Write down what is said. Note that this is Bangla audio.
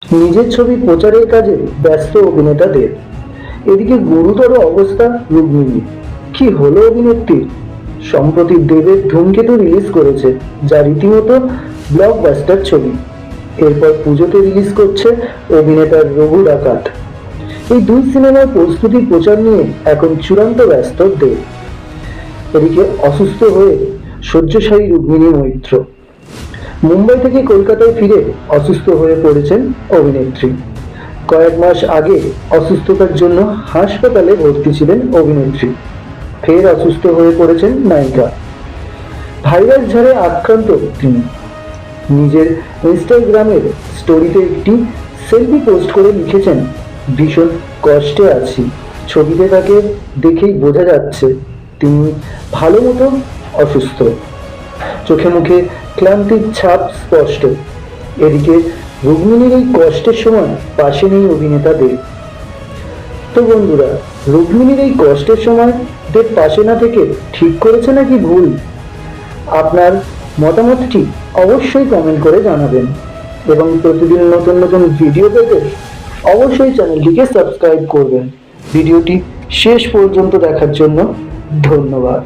নিজের ছবি প্রচারের কাজে ব্যস্ত অভিনেতা দেব। এদিকে গুরুতর অবস্থা রুক্মিণী। কি হলো অভিনেত্রীর? সম্প্রতি দেবের ধূমকেতু রিলিজ করেছে, যা রীতিমতো ব্লকবাস্টার ছবি। এরপর পুজোতে রিলিজ করছে অভিনেতার রঘু ডাকাত। এই দুই সিনেমার প্রস্তুতি প্রচার নিয়ে এখন চূড়ান্ত ব্যস্ত দেব। এদিকে অসুস্থ হয়ে শয্যাশায়ী রুক্মিণী মৈত্র। মুম্বাই থেকে কলকাতায় ফিরে অসুস্থ হয়ে পড়েছেন অভিনেত্রী। কয়েক মাস আগে অসুস্থতার জন্য হাসপাতালে ভর্তি ছিলেন অভিনেত্রী। ফের অসুস্থ হয়ে পড়েছেন নায়িকা। ভাইরাস ঝড়ে আক্রান্ত তিনি। নিজের ইনস্টাগ্রামের স্টোরিতে একটি সেলফি পোস্ট করে লিখেছেন, ভীষণ কষ্টে আছি। ছবিতে তাকে দেখেই বোঝা যাচ্ছে তিনি ভালো মতো অসুস্থ। চোখে মুখে ক্লান্তির ছাপ স্পষ্ট। এদিকে রুক্মিণীর এই কষ্টের সময় পাশে নেই অভিনেতা দেব। তো বন্ধুরা, রুক্মিণীর এই কষ্টের সময় দেব পাশে না থেকে ঠিক করেছে নাকি ভুল? আপনার মতামতটি অবশ্যই কমেন্ট করে জানাবেন এবং প্রতিদিন নতুন নতুন ভিডিও পেতে অবশ্যই চ্যানেলটিকে সাবস্ক্রাইব করবেন। ভিডিওটি শেষ পর্যন্ত দেখার জন্য ধন্যবাদ।